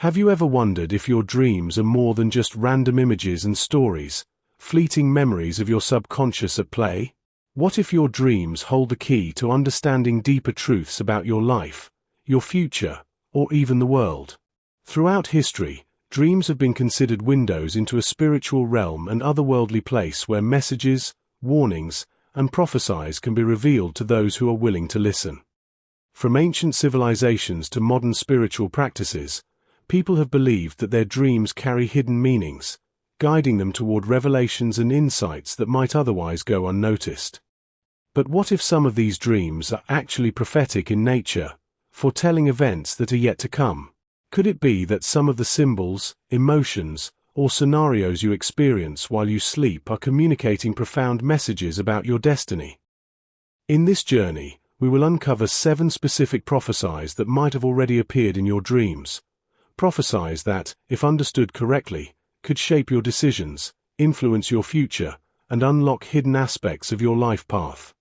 Have you ever wondered if your dreams are more than just random images and stories, fleeting memories of your subconscious at play? What if your dreams hold the key to understanding deeper truths about your life, your future, or even the world? Throughout history, dreams have been considered windows into a spiritual realm and otherworldly place where messages, warnings, and prophecies can be revealed to those who are willing to listen. From ancient civilizations to modern spiritual practices, people have believed that their dreams carry hidden meanings, guiding them toward revelations and insights that might otherwise go unnoticed. But what if some of these dreams are actually prophetic in nature, foretelling events that are yet to come? Could it be that some of the symbols, emotions, or scenarios you experience while you sleep are communicating profound messages about your destiny? In this journey, we will uncover 7 specific prophecies that might have already appeared in your dreams. Prophecies that, if understood correctly, could shape your decisions, influence your future, and unlock hidden aspects of your life path.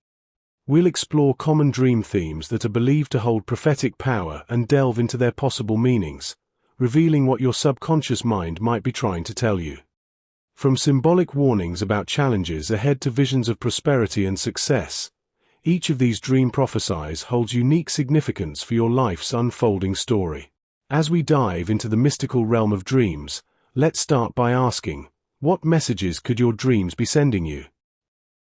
We'll explore common dream themes that are believed to hold prophetic power and delve into their possible meanings, revealing what your subconscious mind might be trying to tell you. From symbolic warnings about challenges ahead to visions of prosperity and success, each of these dream prophecies holds unique significance for your life's unfolding story. As we dive into the mystical realm of dreams, let's start by asking, what messages could your dreams be sending you?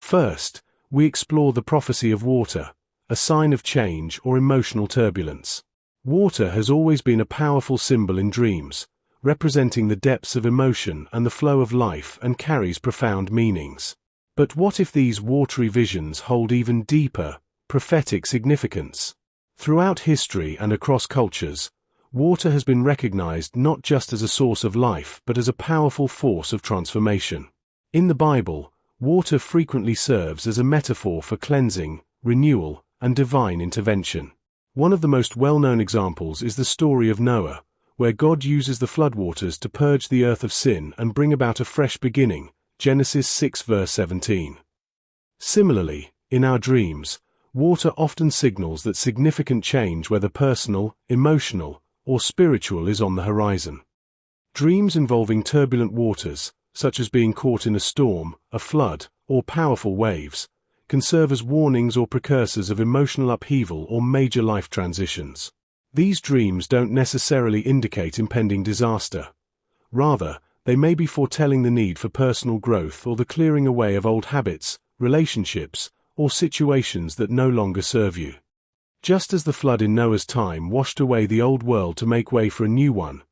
First, we explore the prophecy of water, a sign of change or emotional turbulence. Water has always been a powerful symbol in dreams, representing the depths of emotion and the flow of life, and carries profound meanings. But what if these watery visions hold even deeper, prophetic significance? Throughout history and across cultures, water has been recognized not just as a source of life but as a powerful force of transformation. In the Bible, water frequently serves as a metaphor for cleansing, renewal, and divine intervention. One of the most well-known examples is the story of Noah, where God uses the floodwaters to purge the earth of sin and bring about a fresh beginning, Genesis 6 verse 17. Similarly, in our dreams, water often signals that significant change, whether personal, emotional, or spiritual, is on the horizon. Dreams involving turbulent waters, such as being caught in a storm, a flood, or powerful waves, can serve as warnings or precursors of emotional upheaval or major life transitions. These dreams don't necessarily indicate impending disaster. Rather, they may be foretelling the need for personal growth or the clearing away of old habits, relationships, or situations that no longer serve you. Just as the flood in Noah's time washed away the old world to make way for a new one,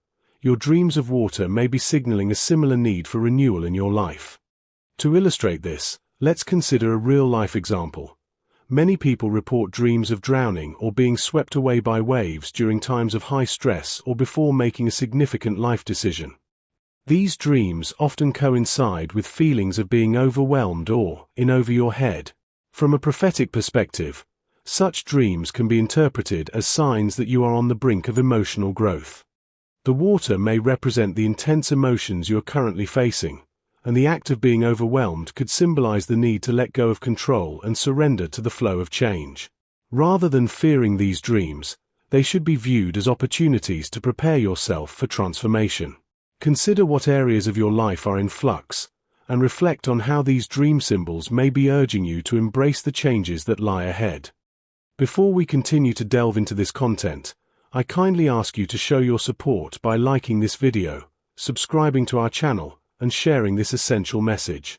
your dreams of water may be signaling a similar need for renewal in your life. To illustrate this, let's consider a real-life example. Many people report dreams of drowning or being swept away by waves during times of high stress or before making a significant life decision. These dreams often coincide with feelings of being overwhelmed or in over your head. From a prophetic perspective, such dreams can be interpreted as signs that you are on the brink of emotional growth. The water may represent the intense emotions you are currently facing, and the act of being overwhelmed could symbolize the need to let go of control and surrender to the flow of change. Rather than fearing these dreams, they should be viewed as opportunities to prepare yourself for transformation. Consider what areas of your life are in flux, and reflect on how these dream symbols may be urging you to embrace the changes that lie ahead. Before we continue to delve into this content, I kindly ask you to show your support by liking this video, subscribing to our channel, and sharing this essential message.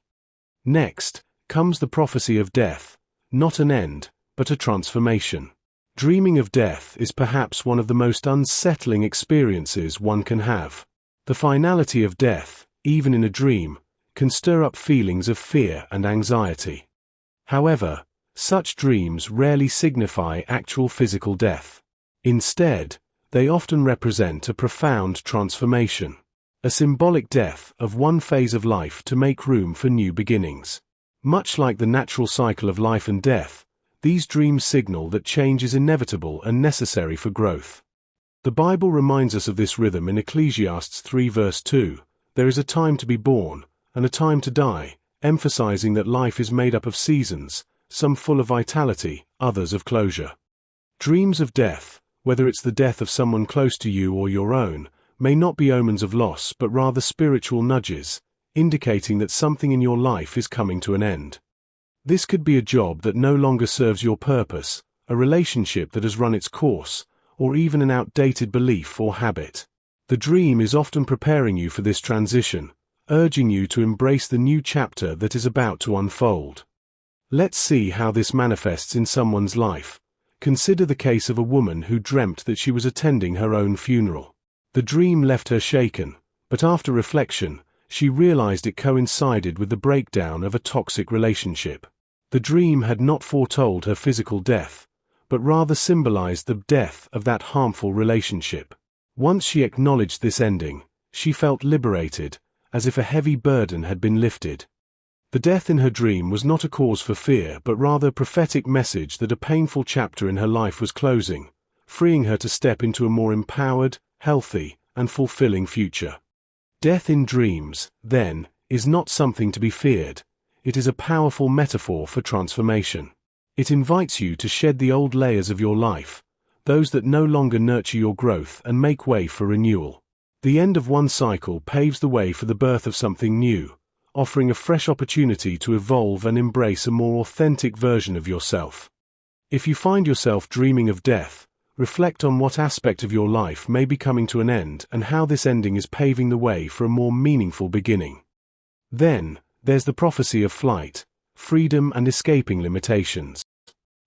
Next comes the prophecy of death, not an end, but a transformation. Dreaming of death is perhaps one of the most unsettling experiences one can have. The finality of death, even in a dream, can stir up feelings of fear and anxiety. However, such dreams rarely signify actual physical death. Instead, they often represent a profound transformation, a symbolic death of one phase of life to make room for new beginnings. Much like the natural cycle of life and death, these dreams signal that change is inevitable and necessary for growth. The Bible reminds us of this rhythm in Ecclesiastes 3 verse 2, "There is a time to be born, and a time to die," emphasizing that life is made up of seasons, some full of vitality, others of closure. Dreams of death, whether it's the death of someone close to you or your own, may not be omens of loss but rather spiritual nudges, indicating that something in your life is coming to an end. This could be a job that no longer serves your purpose, a relationship that has run its course, or even an outdated belief or habit. The dream is often preparing you for this transition, urging you to embrace the new chapter that is about to unfold. Let's see how this manifests in someone's life. Consider the case of a woman who dreamt that she was attending her own funeral. The dream left her shaken, but after reflection, she realized it coincided with the breakdown of a toxic relationship. The dream had not foretold her physical death, but rather symbolized the death of that harmful relationship. Once she acknowledged this ending, she felt liberated, as if a heavy burden had been lifted. The death in her dream was not a cause for fear but rather a prophetic message that a painful chapter in her life was closing, freeing her to step into a more empowered, healthy, and fulfilling future. Death in dreams, then, is not something to be feared. It is a powerful metaphor for transformation. It invites you to shed the old layers of your life, those that no longer nurture your growth, and make way for renewal. The end of one cycle paves the way for the birth of something new, offering a fresh opportunity to evolve and embrace a more authentic version of yourself. If you find yourself dreaming of death, reflect on what aspect of your life may be coming to an end and how this ending is paving the way for a more meaningful beginning. Then, there's the prophecy of flight, freedom and escaping limitations.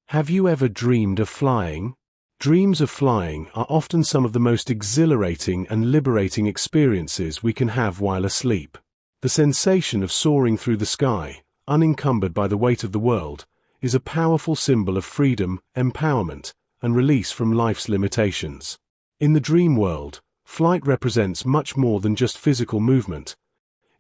Have you ever dreamed of flying? Dreams of flying are often some of the most exhilarating and liberating experiences we can have while asleep. The sensation of soaring through the sky, unencumbered by the weight of the world, is a powerful symbol of freedom, empowerment, and release from life's limitations. In the dream world, flight represents much more than just physical movement.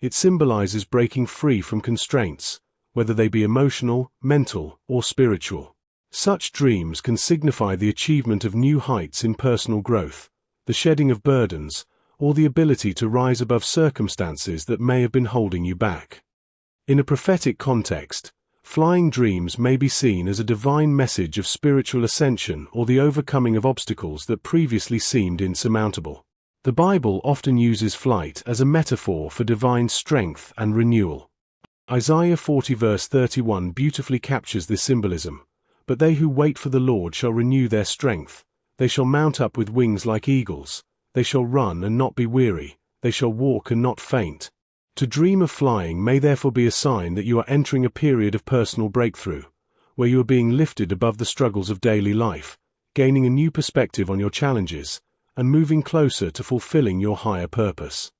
It symbolizes breaking free from constraints, whether they be emotional, mental, or spiritual. Such dreams can signify the achievement of new heights in personal growth, the shedding of burdens, or the ability to rise above circumstances that may have been holding you back. In a prophetic context, flying dreams may be seen as a divine message of spiritual ascension or the overcoming of obstacles that previously seemed insurmountable. The Bible often uses flight as a metaphor for divine strength and renewal. Isaiah 40 verse 31 beautifully captures this symbolism. But they who wait for the Lord shall renew their strength. They shall mount up with wings like eagles. They shall run and not be weary. They shall walk and not faint. To dream of flying may therefore be a sign that you are entering a period of personal breakthrough, where you are being lifted above the struggles of daily life, gaining a new perspective on your challenges, and moving closer to fulfilling your higher purpose.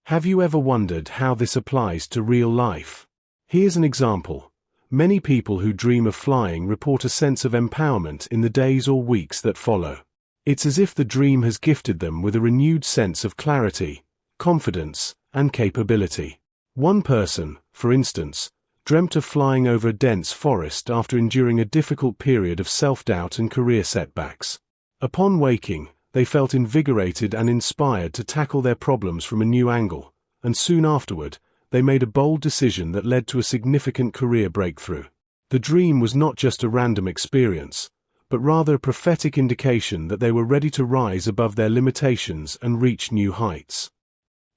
Have you ever wondered how this applies to real life? Here's an example. Many people who dream of flying report a sense of empowerment in the days or weeks that follow. It's as if the dream has gifted them with a renewed sense of clarity, confidence, and capability. One person, for instance, dreamt of flying over a dense forest after enduring a difficult period of self-doubt and career setbacks. Upon waking, they felt invigorated and inspired to tackle their problems from a new angle, and soon afterward, they made a bold decision that led to a significant career breakthrough. The dream was not just a random experience, but rather a prophetic indication that they were ready to rise above their limitations and reach new heights.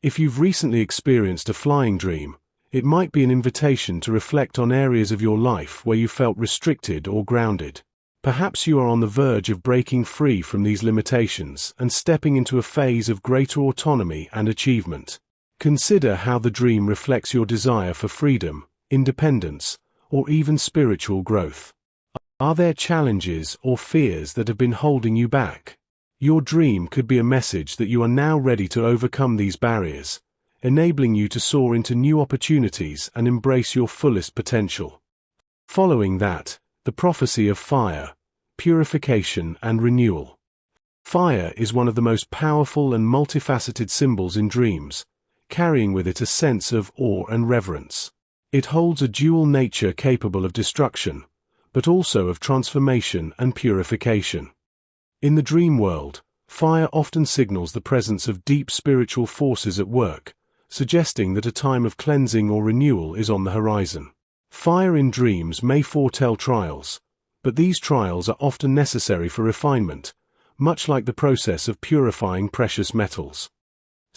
If you've recently experienced a flying dream, it might be an invitation to reflect on areas of your life where you felt restricted or grounded. Perhaps you are on the verge of breaking free from these limitations and stepping into a phase of greater autonomy and achievement. Consider how the dream reflects your desire for freedom, independence, or even spiritual growth. Are there challenges or fears that have been holding you back? Your dream could be a message that you are now ready to overcome these barriers, enabling you to soar into new opportunities and embrace your fullest potential. Following that, the prophecy of fire, purification and renewal. Fire is one of the most powerful and multifaceted symbols in dreams, carrying with it a sense of awe and reverence. It holds a dual nature capable of destruction, but also of transformation and purification. In the dream world, fire often signals the presence of deep spiritual forces at work, suggesting that a time of cleansing or renewal is on the horizon. Fire in dreams may foretell trials, but these trials are often necessary for refinement, much like the process of purifying precious metals.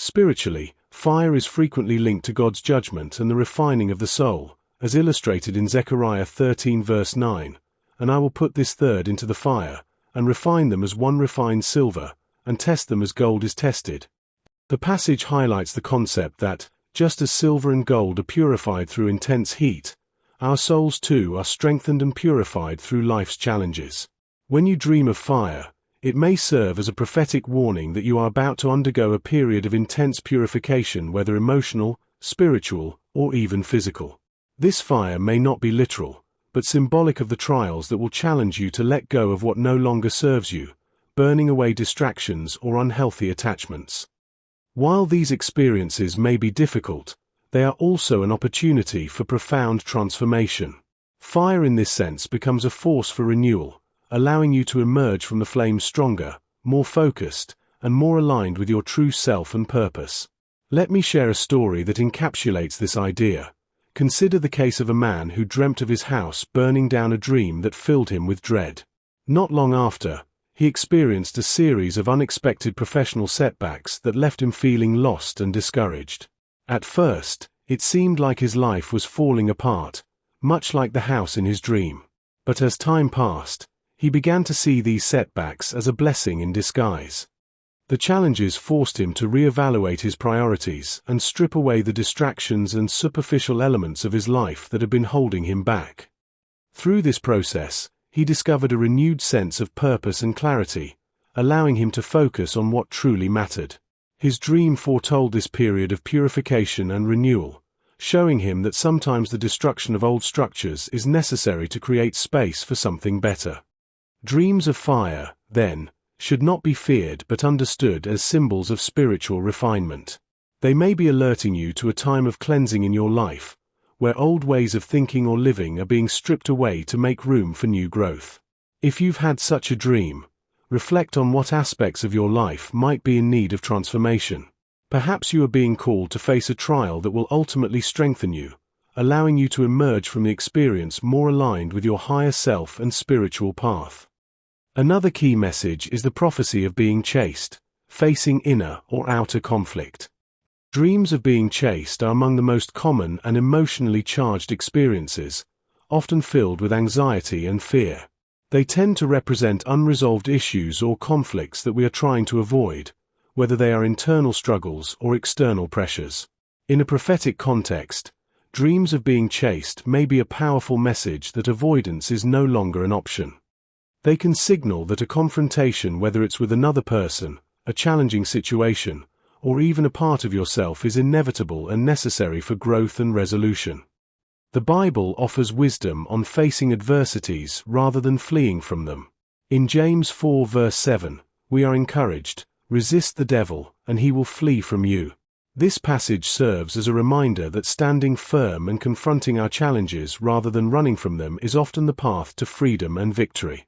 Spiritually, fire is frequently linked to God's judgment and the refining of the soul, as illustrated in Zechariah 13 verse 9, "And I will put this third into the fire, and refine them as one refines silver, and test them as gold is tested." The passage highlights the concept that, just as silver and gold are purified through intense heat, our souls too are strengthened and purified through life's challenges. When you dream of fire, it may serve as a prophetic warning that you are about to undergo a period of intense purification, whether emotional, spiritual, or even physical. This fire may not be literal, but symbolic of the trials that will challenge you to let go of what no longer serves you, burning away distractions or unhealthy attachments. While these experiences may be difficult, they are also an opportunity for profound transformation. Fire in this sense becomes a force for renewal, allowing you to emerge from the flames stronger, more focused, and more aligned with your true self and purpose. Let me share a story that encapsulates this idea. Consider the case of a man who dreamt of his house burning down, a dream that filled him with dread. Not long after, he experienced a series of unexpected professional setbacks that left him feeling lost and discouraged. At first, it seemed like his life was falling apart, much like the house in his dream. But as time passed, he began to see these setbacks as a blessing in disguise. The challenges forced him to reevaluate his priorities and strip away the distractions and superficial elements of his life that had been holding him back. Through this process, he discovered a renewed sense of purpose and clarity, allowing him to focus on what truly mattered. His dream foretold this period of purification and renewal, showing him that sometimes the destruction of old structures is necessary to create space for something better. Dreams of fire, then, should not be feared but understood as symbols of spiritual refinement. They may be alerting you to a time of cleansing in your life, where old ways of thinking or living are being stripped away to make room for new growth. If you've had such a dream, reflect on what aspects of your life might be in need of transformation. Perhaps you are being called to face a trial that will ultimately strengthen you, allowing you to emerge from the experience more aligned with your higher self and spiritual path. Another key message is the prophecy of being chased, facing inner or outer conflict. Dreams of being chased are among the most common and emotionally charged experiences, often filled with anxiety and fear. They tend to represent unresolved issues or conflicts that we are trying to avoid, whether they are internal struggles or external pressures. In a prophetic context, dreams of being chased may be a powerful message that avoidance is no longer an option. They can signal that a confrontation, whether it's with another person, a challenging situation, or even a part of yourself, is inevitable and necessary for growth and resolution. The Bible offers wisdom on facing adversities rather than fleeing from them. In James 4 verse 7, we are encouraged, "Resist the devil, and he will flee from you." This passage serves as a reminder that standing firm and confronting our challenges rather than running from them is often the path to freedom and victory.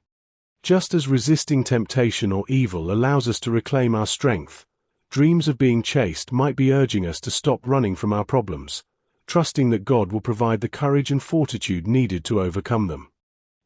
Just as resisting temptation or evil allows us to reclaim our strength, dreams of being chased might be urging us to stop running from our problems, trusting that God will provide the courage and fortitude needed to overcome them.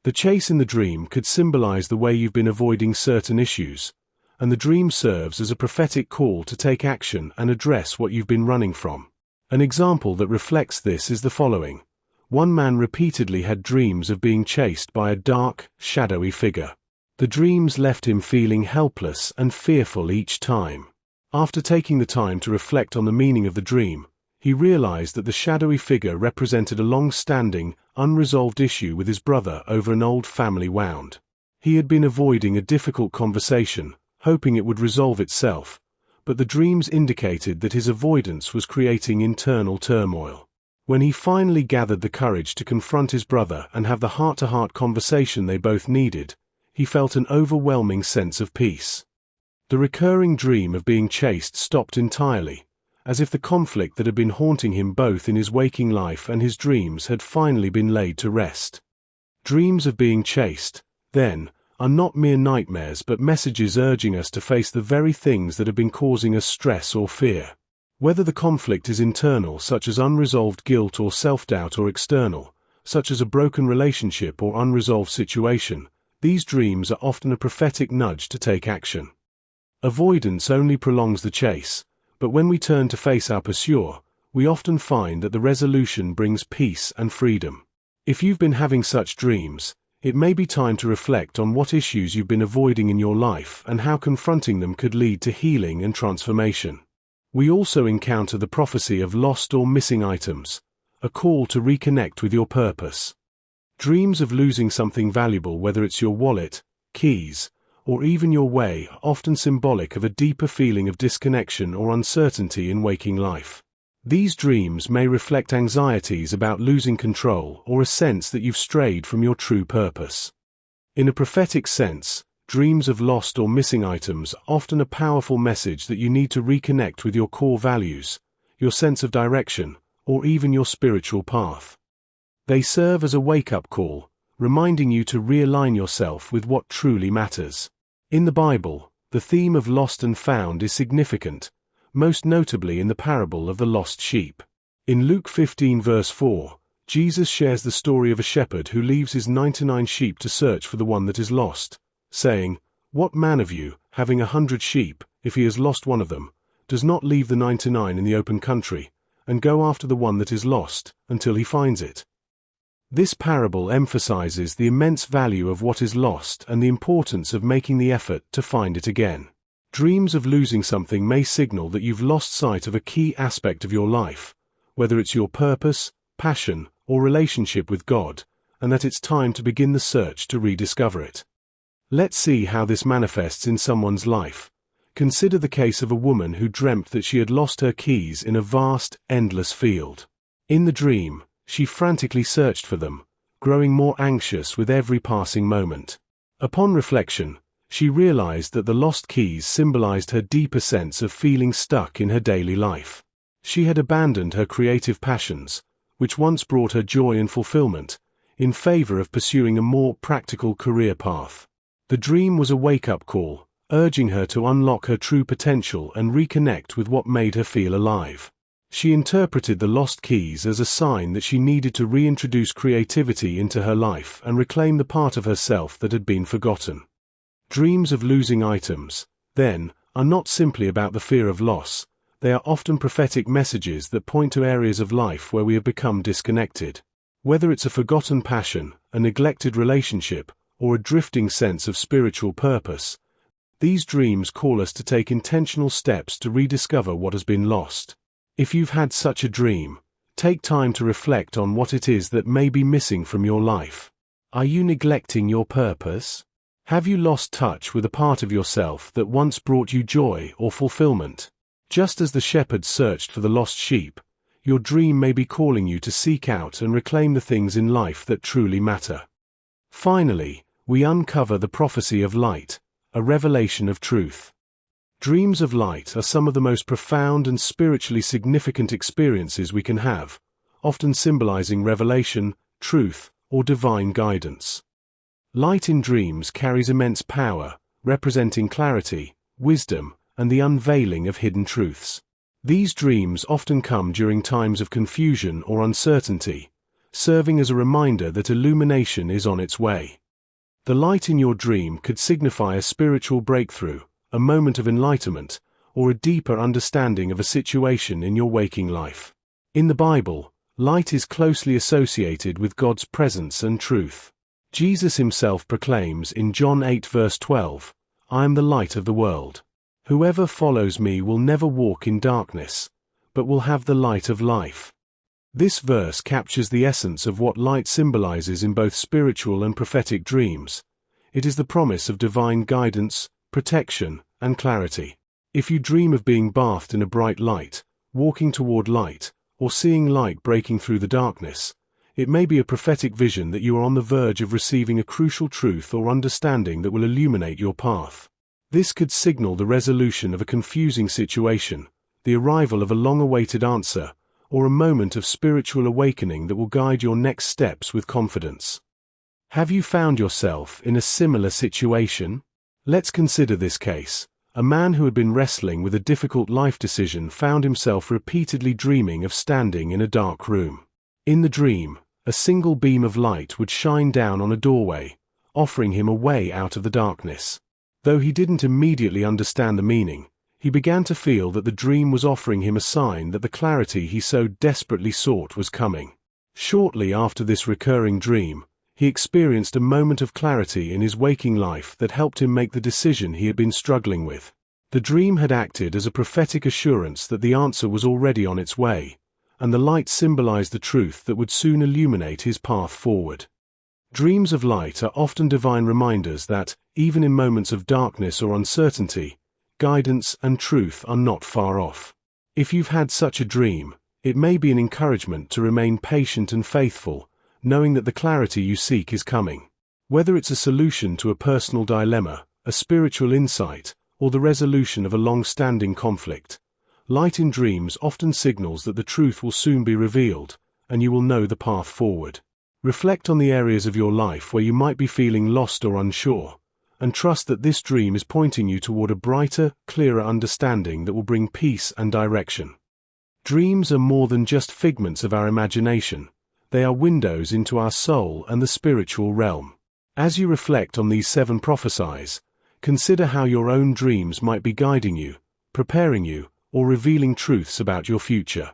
The chase in the dream could symbolize the way you've been avoiding certain issues, and the dream serves as a prophetic call to take action and address what you've been running from. An example that reflects this is the following. One man repeatedly had dreams of being chased by a dark, shadowy figure. The dreams left him feeling helpless and fearful each time. After taking the time to reflect on the meaning of the dream, he realized that the shadowy figure represented a long-standing, unresolved issue with his brother over an old family wound. He had been avoiding a difficult conversation, hoping it would resolve itself, but the dreams indicated that his avoidance was creating internal turmoil. When he finally gathered the courage to confront his brother and have the heart-to-heart conversation they both needed, he felt an overwhelming sense of peace. The recurring dream of being chased stopped entirely, as if the conflict that had been haunting him both in his waking life and his dreams had finally been laid to rest. Dreams of being chased, then, are not mere nightmares but messages urging us to face the very things that have been causing us stress or fear. Whether the conflict is internal, such as unresolved guilt or self-doubt, or external, such as a broken relationship or unresolved situation, these dreams are often a prophetic nudge to take action. Avoidance only prolongs the chase, But when we turn to face our pursuer, we often find that the resolution brings peace and freedom. If you've been having such dreams, it may be time to reflect on what issues you've been avoiding in your life and how confronting them could lead to healing and transformation. We also encounter the prophecy of lost or missing items, a call to reconnect with your purpose. Dreams of losing something valuable, whether it's your wallet, keys, or even your way, are often symbolic of a deeper feeling of disconnection or uncertainty in waking life. These dreams may reflect anxieties about losing control or a sense that you've strayed from your true purpose. In a prophetic sense, dreams of lost or missing items are often a powerful message that you need to reconnect with your core values, your sense of direction, or even your spiritual path. They serve as a wake-up call, reminding you to realign yourself with what truly matters. In the Bible, the theme of lost and found is significant, most notably in the parable of the lost sheep. In Luke 15 verse 4, Jesus shares the story of a shepherd who leaves his 99 sheep to search for the one that is lost, saying, "What man of you, having 100 sheep, if he has lost one of them, does not leave the 99 in the open country, and go after the one that is lost, until he finds it?" This parable emphasizes the immense value of what is lost and the importance of making the effort to find it again. Dreams of losing something may signal that you've lost sight of a key aspect of your life, whether it's your purpose, passion, or relationship with God, and that it's time to begin the search to rediscover it. Let's see how this manifests in someone's life. Consider the case of a woman who dreamt that she had lost her keys in a vast, endless field. In the dream, she frantically searched for them, growing more anxious with every passing moment. Upon reflection, she realized that the lost keys symbolized her deeper sense of feeling stuck in her daily life. She had abandoned her creative passions, which once brought her joy and fulfillment, in favor of pursuing a more practical career path. The dream was a wake-up call, urging her to unlock her true potential and reconnect with what made her feel alive. She interpreted the lost keys as a sign that she needed to reintroduce creativity into her life and reclaim the part of herself that had been forgotten. Dreams of losing items, then, are not simply about the fear of loss. They are often prophetic messages that point to areas of life where we have become disconnected. Whether it's a forgotten passion, a neglected relationship, or a drifting sense of spiritual purpose, these dreams call us to take intentional steps to rediscover what has been lost. If you've had such a dream, take time to reflect on what it is that may be missing from your life. Are you neglecting your purpose? Have you lost touch with a part of yourself that once brought you joy or fulfillment? Just as the shepherd searched for the lost sheep, your dream may be calling you to seek out and reclaim the things in life that truly matter. Finally, we uncover the prophecy of light, a revelation of truth. Dreams of light are some of the most profound and spiritually significant experiences we can have, often symbolizing revelation, truth, or divine guidance. Light in dreams carries immense power, representing clarity, wisdom, and the unveiling of hidden truths. These dreams often come during times of confusion or uncertainty, serving as a reminder that illumination is on its way. The light in your dream could signify a spiritual breakthrough, a moment of enlightenment, or a deeper understanding of a situation in your waking life. In the Bible, light is closely associated with God's presence and truth. Jesus himself proclaims in John 8 verse 12, "I am the light of the world. Whoever follows me will never walk in darkness, but will have the light of life." This verse captures the essence of what light symbolizes in both spiritual and prophetic dreams. It is the promise of divine guidance, protection, and clarity. If you dream of being bathed in a bright light, walking toward light, or seeing light breaking through the darkness, it may be a prophetic vision that you are on the verge of receiving a crucial truth or understanding that will illuminate your path. This could signal the resolution of a confusing situation, the arrival of a long-awaited answer, or a moment of spiritual awakening that will guide your next steps with confidence. Have you found yourself in a similar situation? Let's consider this case. A man who had been wrestling with a difficult life decision found himself repeatedly dreaming of standing in a dark room. In the dream, a single beam of light would shine down on a doorway, offering him a way out of the darkness. Though he didn't immediately understand the meaning, he began to feel that the dream was offering him a sign that the clarity he so desperately sought was coming. Shortly after this recurring dream, he experienced a moment of clarity in his waking life that helped him make the decision he had been struggling with. The dream had acted as a prophetic assurance that the answer was already on its way, and the light symbolized the truth that would soon illuminate his path forward. Dreams of light are often divine reminders that, even in moments of darkness or uncertainty, guidance and truth are not far off. If you've had such a dream, it may be an encouragement to remain patient and faithful, knowing that the clarity you seek is coming. Whether it's a solution to a personal dilemma, a spiritual insight, or the resolution of a long-standing conflict, light in dreams often signals that the truth will soon be revealed, and you will know the path forward. Reflect on the areas of your life where you might be feeling lost or unsure, and trust that this dream is pointing you toward a brighter, clearer understanding that will bring peace and direction. Dreams are more than just figments of our imagination. They are windows into our soul and the spiritual realm. As you reflect on these 7 prophecies, consider how your own dreams might be guiding you, preparing you, or revealing truths about your future.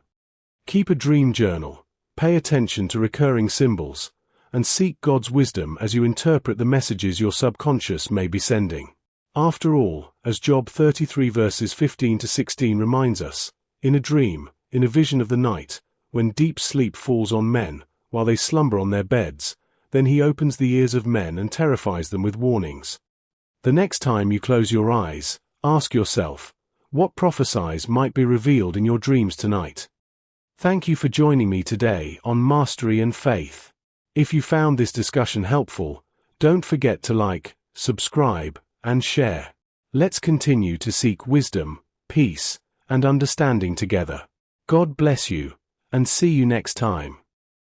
Keep a dream journal, pay attention to recurring symbols, and seek God's wisdom as you interpret the messages your subconscious may be sending. After all, as Job 33 verses 15 to 16 reminds us, in a dream, in a vision of the night, when deep sleep falls on men, while they slumber on their beds, then he opens the ears of men and terrifies them with warnings. The next time you close your eyes, ask yourself, what prophecies might be revealed in your dreams tonight? Thank you for joining me today on Mastery and Faith. If you found this discussion helpful, don't forget to like, subscribe, and share. Let's continue to seek wisdom, peace, and understanding together. God bless you, and see you next time.